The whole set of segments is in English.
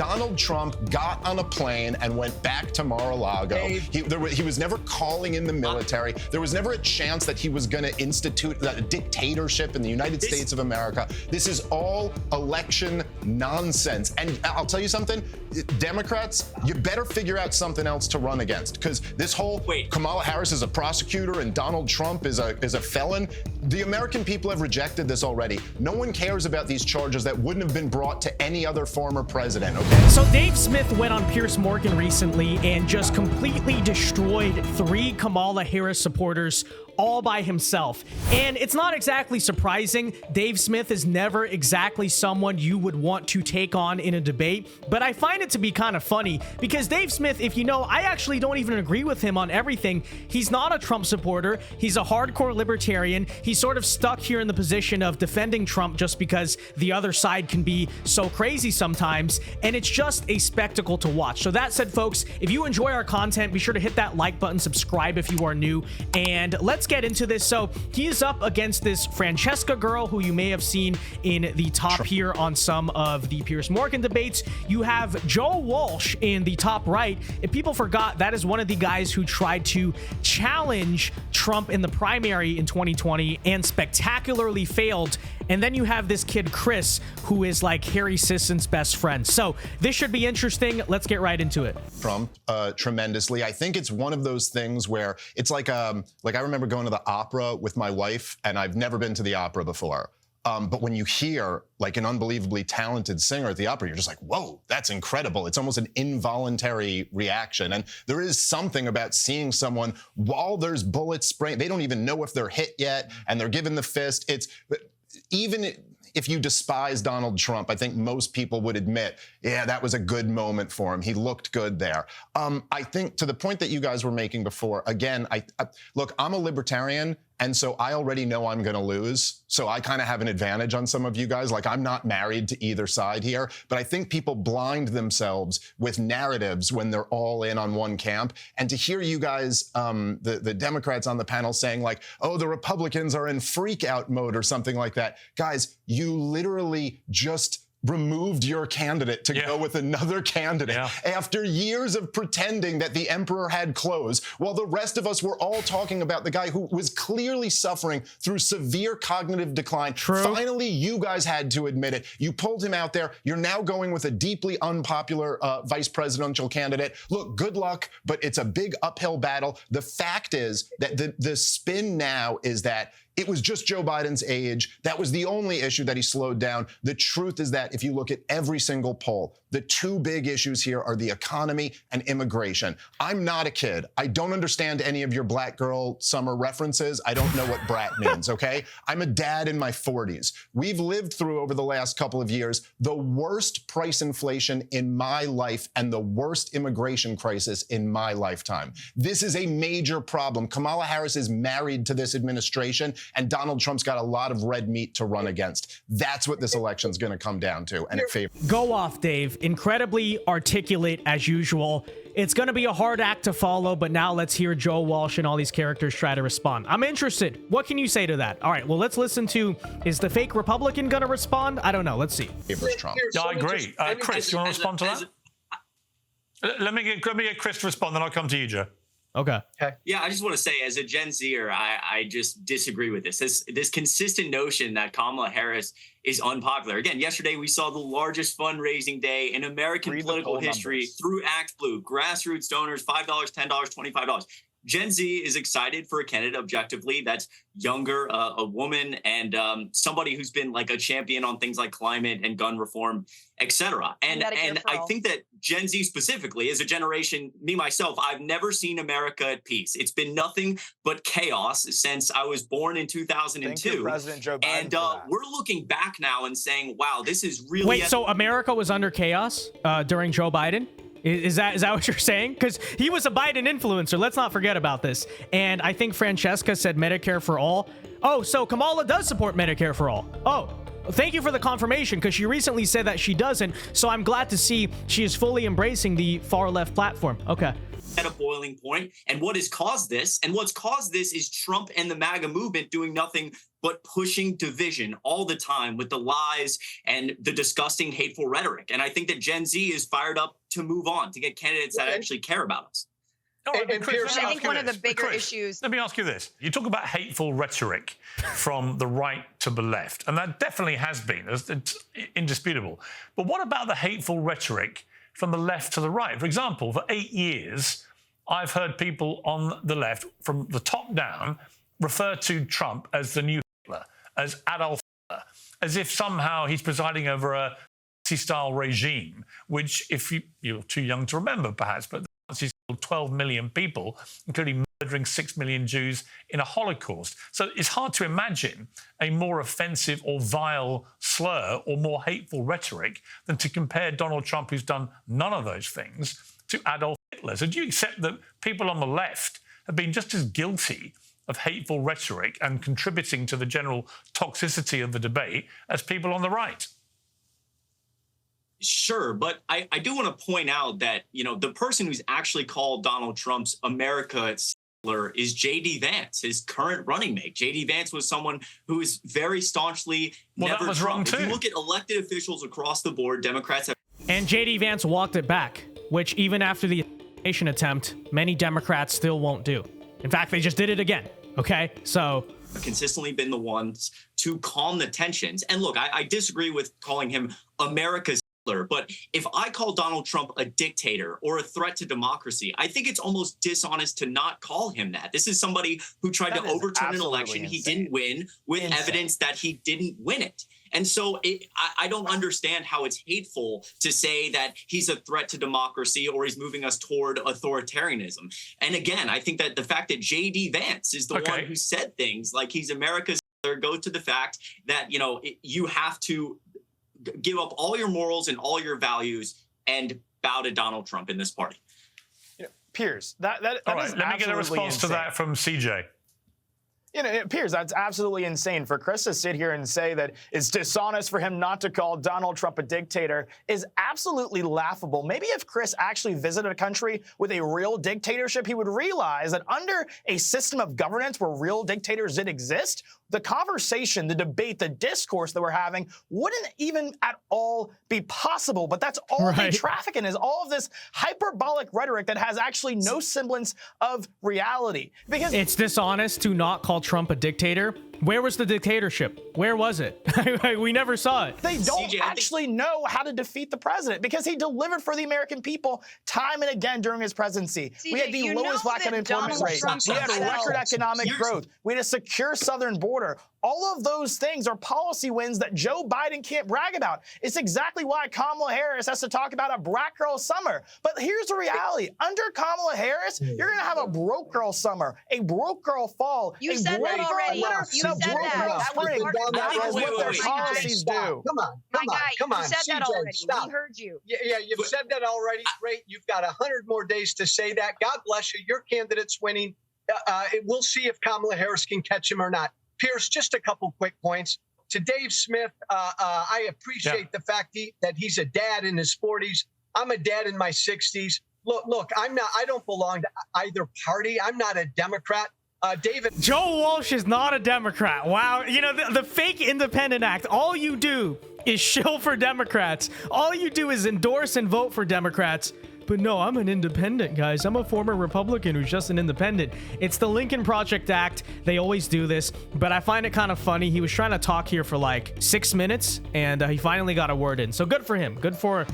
Donald Trump got on a plane and went back to Mar-a-Lago. He was never calling in the military. There was never a chance that he was going to institute a dictatorship in the United States of America. This is all election nonsense. And I'll tell you something, Democrats, you better figure out something else to run against, because this whole Kamala Harris is a prosecutor and Donald Trump is a felon. The American people have rejected this already. No one cares about these charges that wouldn't have been brought to any other former president, okay? So Dave Smith went on Piers Morgan recently and just completely destroyed 3 Kamala Harris supporters all by himself. And it's not exactly surprising. Dave Smith is never exactly someone you would want to take on in a debate, but I find it to be kind of funny because Dave Smith, if you know, I actually don't even agree with him on everything. He's not a Trump supporter. He's a hardcore libertarian. He's sort of stuck here in the position of defending Trump just because the other side can be so crazy sometimes, and it's just a spectacle to watch. So that said, folks, if you enjoy our content, be sure to hit that like button, subscribe if you are new, and let's get into this. So he is up against this Francesca girl who you may have seen in the top here on some of the Piers Morgan debates. You have Joe Walsh in the top right. If people forgot, that is one of the guys who tried to challenge Trump in the primary in 2020 and spectacularly failed. And then you have this kid, Chris, who is like Harry Sisson's best friend. So this should be interesting. Let's get right into it. Trump tremendously. I think it's one of those things where it's like I remember going to the opera with my wife, and I've never been to the opera before. But when you hear like an unbelievably talented singer at the opera, you're just like, whoa, that's incredible. It's almost an involuntary reaction. And there is something about seeing someone while there's bullets spraying, they don't even know if they're hit yet, and they're given the fist. Even if you despise Donald Trump, I think most people would admit, yeah, that was a good moment for him. He looked good there. I think to the point that you guys were making before, again, look, I'm a libertarian, and so I already know I'm going to lose. So I kind of have an advantage on some of you guys. Like, I'm not married to either side here, but I think people blind themselves with narratives when they're all in on one camp. And to hear you guys, the Democrats on the panel saying like, oh, the Republicans are in freak out mode or something like that. Guys, you literally just removed your candidate to go with another candidate after years of pretending that the emperor had clothes, while the rest of us were all talking about the guy who was clearly suffering through severe cognitive decline. Finally, you guys had to admit it. You pulled him out there. You're now going with a deeply unpopular vice presidential candidate. Look, good luck, but it's a big uphill battle. The fact is that the spin now is that it was just Joe Biden's age. That was the only issue that he slowed down. The truth is that if you look at every single poll, the 2 big issues here are the economy and immigration. I'm not a kid. I don't understand any of your black girl summer references. I don't know what brat means, okay? I'm a dad in my 40s. We've lived through, over the last couple of years, the worst price inflation in my life and the worst immigration crisis in my lifetime. This is a major problem. Kamala Harris is married to this administration, and Donald Trump's got a lot of red meat to run against. That's what this election's going to come down to, and it favors. Go off, Dave. Incredibly articulate as usual. It's going to be a hard act to follow, but now let's hear Joe Walsh and all these characters try to respond. I'm interested. What can you say to that? All right, well, let's listen to, is the fake Republican going to respond? I don't know. Let's see. Favors Trump. Yeah, I agree. Chris, do you want to respond to that? Let me get Chris to respond, then I'll come to you, Joe. Okay. Yeah, I just want to say, as a Gen Zer, I just disagree with this. This consistent notion that Kamala Harris is unpopular. Again, yesterday we saw the largest fundraising day in American political history through Act Blue. Grassroots donors, $5, $10, $25. Gen Z is excited for a candidate objectively that's younger, a woman, and somebody who's been like a champion on things like climate and gun reform, etc. And I think that Gen Z specifically is a generation, me, myself, I've never seen America at peace. It's been nothing but chaos since I was born in 2002. Thank you, President Joe Biden, and we're looking back now and saying, wow, this is really... Wait, so America was under chaos during Joe Biden? Is that what you're saying? Because he was a Biden influencer. Let's not forget about this. And I think Francesca said Medicare for all. Oh, so Kamala does support Medicare for all. Oh, thank you for the confirmation, because she recently said that she doesn't. So I'm glad to see she is fully embracing the far left platform. Okay. at a boiling point. And what has caused this? And what's caused this is Trump and the MAGA movement doing nothing but pushing division all the time with the lies and the disgusting, hateful rhetoric. And I think that Gen Z is fired up to move on, to get candidates that actually care about us. And Chris, I think one of the bigger issues. Let me ask you this. You talk about hateful rhetoric from the right to the left, and that definitely has been. It's indisputable. But what about the hateful rhetoric from the left to the right? For example, for 8 years, I've heard people on the left, from the top down, refer to Trump as the new Hitler, as Adolf Hitler, as if somehow he's presiding over a Nazi-style regime, which, if you're too young to remember, perhaps, but the Nazis killed 12 million people, including murdering 6 million Jews in a Holocaust. So it's hard to imagine a more offensive or vile slur or more hateful rhetoric than to compare Donald Trump, who's done none of those things, to Adolf Hitler. So do you accept that people on the left have been just as guilty of hateful rhetoric and contributing to the general toxicity of the debate as people on the right? Sure, but I do want to point out that, you know, the person who's actually called Donald Trump's America is J.D. Vance, his current running mate. J.D. Vance was someone who is very staunchly never was Trump. wrong too. If you look at elected officials across the board, Democrats have... And J.D. Vance walked it back, which even after the assassination attempt, many Democrats still won't do. In fact, they just did it again. Okay, so... consistently been the ones to calm the tensions. And look, I disagree with calling him America's Hitler, but if I call Donald Trump a dictator or a threat to democracy, I think it's almost dishonest to not call him that. This is somebody who tried to overturn an election he didn't win with evidence that he didn't win it. And so I don't understand how it's hateful to say that he's a threat to democracy or he's moving us toward authoritarianism. And again, I think that the fact that J.D. Vance is the one who said things like he's America's Hitler goes to the fact that, you know, you have to give up all your morals and all your values and bow to Donald Trump in this party. You know, Piers, that all right, let me get a response to that from CJ. You know, Piers, that's absolutely insane. For Chris to sit here and say that it's dishonest for him not to call Donald Trump a dictator is absolutely laughable. Maybe if Chris actually visited a country with a real dictatorship, he would realize that under a system of governance where real dictators did exist, the conversation, the debate, the discourse that we're having wouldn't even at all be possible. But that's all they traffic in, is all of this hyperbolic rhetoric that has actually no semblance of reality. Because it's dishonest to not call Trump a dictator. Where was the dictatorship? Where was it? We never saw it. They don't actually know how to defeat the president because he delivered for the American people time and again during his presidency. CJ, we had the lowest black unemployment rate. We had record economic growth. We had a secure southern border. All of those things are policy wins that Joe Biden can't brag about. It's exactly why Kamala Harris has to talk about a black girl summer. But here's the reality. Under Kamala Harris, you're going to have a broke girl summer, a broke girl fall, you said that already. Winter, You said that. That is what their policies do. Come on. You said that already. Stop. We heard you. Yeah, you've said that already. Great. You've got 100 more days to say that. God bless you. Your candidate's winning. We'll see if Kamala Harris can catch him or not. Piers, just a couple quick points. To Dave Smith, I appreciate the fact that he's a dad in his 40s. I'm a dad in my 60s. Look, I don't belong to either party. I'm not a Democrat. David. Joe Walsh is not a Democrat. Wow. You know, the fake independent act, all you do is shill for Democrats. All you do is endorse and vote for Democrats. But no, I'm an independent, guys. I'm a former Republican who's just an independent. It's the Lincoln Project Act. They always do this, but I find it kind of funny. He was trying to talk here for like 6 minutes, and he finally got a word in. So good for him. Good for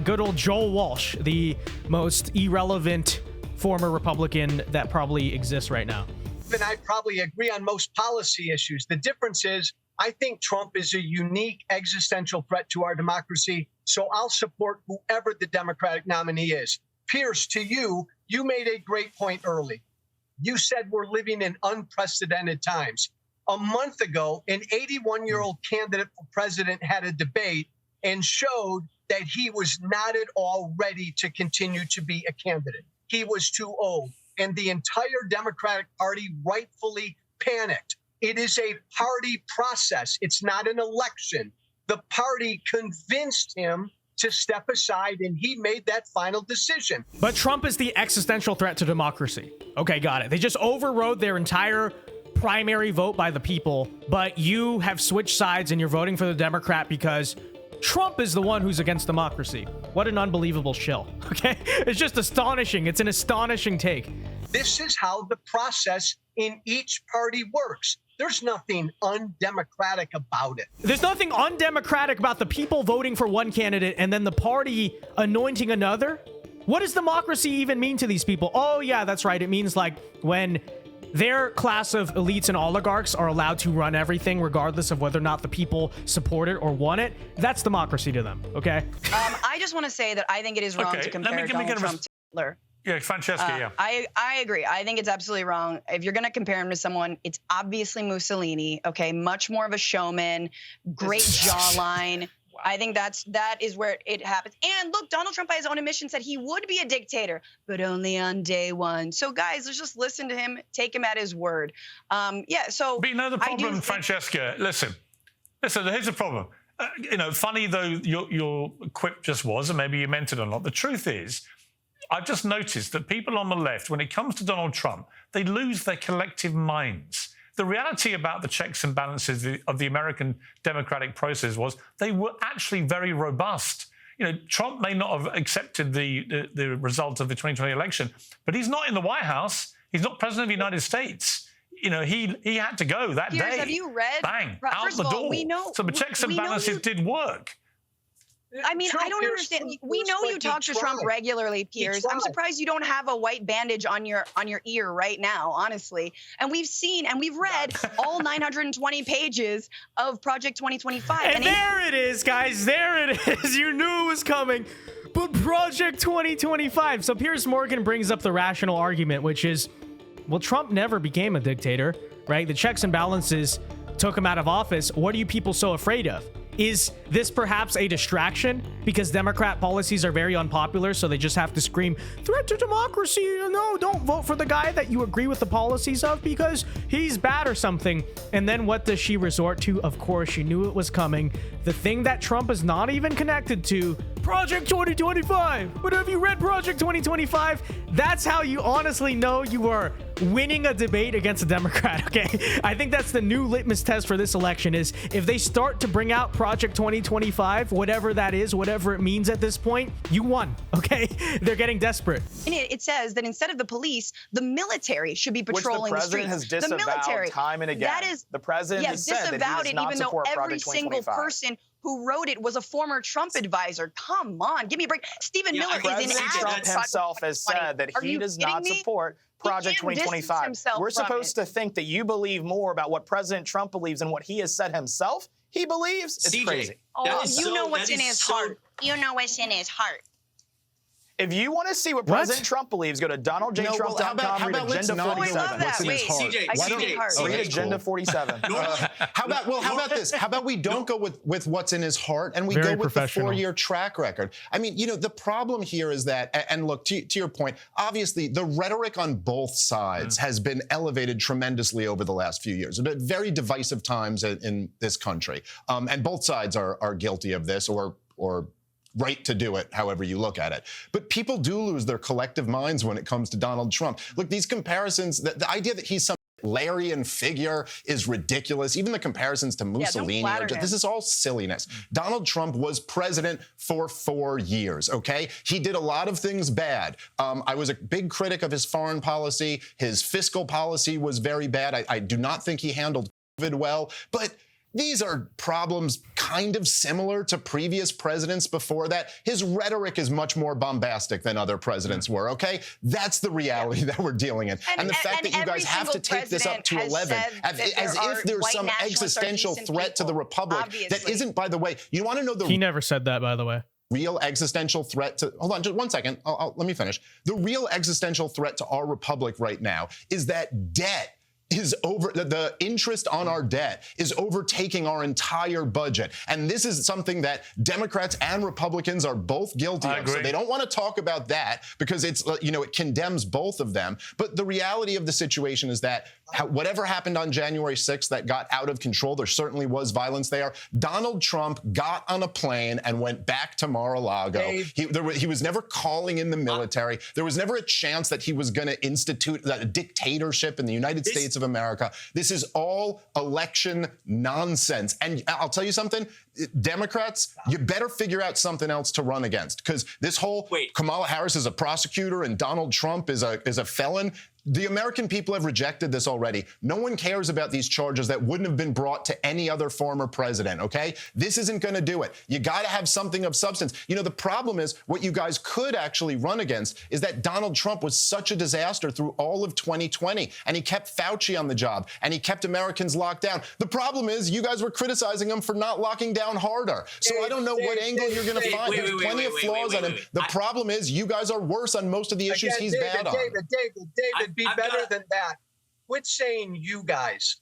good old Joel Walsh, the most irrelevant former Republican that probably exists right now. And I probably agree on most policy issues. The difference is I think Trump is a unique existential threat to our democracy, so I'll support whoever the Democratic nominee is. Piers, to you, you made a great point early. You said we're living in unprecedented times. A month ago, an 81-year-old candidate for president had a debate and showed that he was not at all ready to continue to be a candidate. He was too old, and the entire Democratic Party rightfully panicked. It is a party process. It's not an election. The party convinced him to step aside, and he made that final decision. But Trump is the existential threat to democracy. Okay, got it. They just overrode their entire primary vote by the people, but you have switched sides and you're voting for the Democrat because Trump is the one who's against democracy. What an unbelievable shill, okay? It's just astonishing. It's an astonishing take. This is how the process in each party works. There's nothing undemocratic about it. There's nothing undemocratic about the people voting for one candidate and then the party anointing another. What does democracy even mean to these people? Oh, yeah, that's right. It means like when their class of elites and oligarchs are allowed to run everything regardless of whether or not the people support it or want it. That's democracy to them, okay? I just want to say that I think it is wrong to compare Donald Trump to Hitler. Yeah, Francesca, yeah. I agree. I think it's absolutely wrong. If you're going to compare him to someone, it's obviously Mussolini, okay? Much more of a showman, great jawline. Wow. I think that is where it happens. And look, Donald Trump by his own admission said he would be a dictator, but only on day one. So guys, let's just listen to him, take him at his word. Yeah, so but you know the problem, Francesca, listen, here's the problem. Funny though your quip just was, and maybe you meant it or not, the truth is, I've just noticed that people on the left, when it comes to Donald Trump, they lose their collective minds. The reality about the checks and balances of the American democratic process was they were actually very robust. Trump may not have accepted the result of the 2020 election, but he's not in the White House. He's not president of the United States. He had to go that Piers, day. have you read? Bang, out first the of all, door. we know, so the checks and balances did work. I mean, I don't understand. We know you talk to Trump regularly, Piers. I'm surprised you don't have a white bandage on your ear right now, honestly. And we've seen and we've read all 920 pages of Project 2025. And there it is, guys. There it is. You knew it was coming. But Project 2025. So Piers Morgan brings up the rational argument, which is, well, Trump never became a dictator, right? The checks and balances took him out of office. What are you people so afraid of? Is this perhaps a distraction because Democrat policies are very unpopular, so they just have to scream, threat to democracy, no, don't vote for the guy that you agree with the policies of because he's bad or something. And then what does she resort to? Of course, she knew it was coming. The thing that Trump is not even connected to, Project 2025. But have you read Project 2025? That's how you honestly know you are winning a debate against a Democrat, okay? I think that's the new litmus test for this election is if they start to bring out Project 2025, whatever that is, whatever it means at this point, you won, okay? They're getting desperate. And it says that instead of the police, the military should be patrolling the streets. Which the president has disavowed time and again. That is, the president has said that he does not support every Project single 2025. person who wrote it was a former Trump advisor. Come on, give me a break. Stephen Miller is in President Trump himself has said that he does not support Project 2025. We're supposed to think that you believe more about what President Trump believes and what he has said himself. He believes. It's crazy. Oh, you know what's in his heart. You know what's in his heart. If you want to see what President Trump believes, go to donaldjtrump.com, read Agenda 47. What's in his heart? Read Agenda 47. How about this? How about we don't go with what's in his heart and we go with the 4-year track record? I mean, the problem here is that, and look, to your point, obviously the rhetoric on both sides has been elevated tremendously over the last few years. It's been very divisive times in this country. And both sides are guilty of this or right to do it, however you look at it. But people do lose their collective minds when it comes to Donald Trump. Look, these comparisons, the idea that he's some Larian figure is ridiculous. Even the comparisons to Mussolini, this is all silliness. Donald Trump was president for 4 years, okay? He did a lot of things bad. I was a big critic of his foreign policy. His fiscal policy was very bad. I do not think he handled COVID well, but these are problems kind of similar to previous presidents before that. His rhetoric is much more bombastic than other presidents were, okay? That's the reality that we're dealing in. And the fact that you guys have to take this up to 11, as if there's some existential threat to the republic that isn't, by the way, you want to know the... He never said that, by the way. Real existential threat to... Hold on, just 1 second. Let me finish. The real existential threat to our republic right now is that debt is over, the interest on our debt is overtaking our entire budget. And this is something that Democrats and Republicans are both guilty of. So they don't want to talk about that because it's, it condemns both of them. But the reality of the situation is that whatever happened on January 6th that got out of control, there certainly was violence there. Donald Trump got on a plane and went back to Mar-a-Lago. He was never calling in the military. There was never a chance that he was going to institute a dictatorship in the United States of America. This is all election nonsense. And I'll tell you something, Democrats, you better figure out something else to run against, because this whole Kamala Harris is a prosecutor and Donald Trump is a felon. The American people have rejected this already. No one cares about these charges that wouldn't have been brought to any other former president, okay? This isn't going to do it. You got to have something of substance. You know, the problem is what you guys could actually run against is that Donald Trump was such a disaster through all of 2020, and he kept Fauci on the job, and he kept Americans locked down. The problem is you guys were criticizing him for not locking down harder. So I don't know what angle you're going to find. There's plenty of flaws on him. The problem is you guys are worse on most of the issues he's bad on. David, be better than that. Quit saying you guys.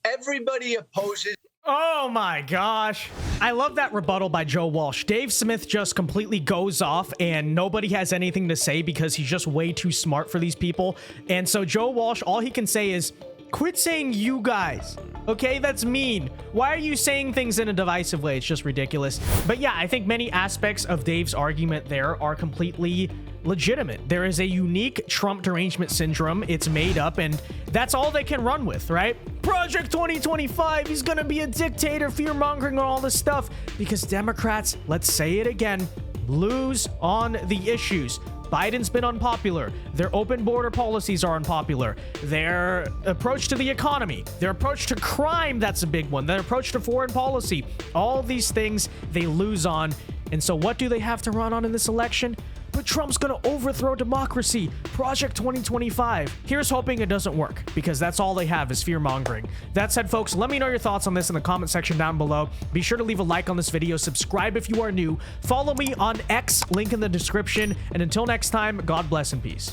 Everybody opposes. Oh my gosh. I love that rebuttal by Joe Walsh. Dave Smith just completely goes off and nobody has anything to say because he's just way too smart for these people. And so Joe Walsh, all he can say is, quit saying you guys. Okay, that's mean. Why are you saying things in a divisive way? It's just ridiculous. But yeah, I think many aspects of Dave's argument there are completely legitimate. There is a unique Trump derangement syndrome. It's made up, and that's all they can run with, right? Project 2025, he's gonna be a dictator, fear-mongering, and all this stuff. Because Democrats, let's say it again, lose on the issues. Biden's been unpopular. Their open border policies are unpopular. Their approach to the economy, their approach to crime, that's a big one. Their approach to foreign policy, all these things they lose on. And so what do they have to run on in this election? But Trump's gonna overthrow democracy. Project 2025. Here's hoping it doesn't work, because that's all they have is fear-mongering. That said, folks, let me know your thoughts on this in the comment section down below. Be sure to leave a like on this video, subscribe if you are new, follow me on X, link in the description, and until next time, God bless and peace.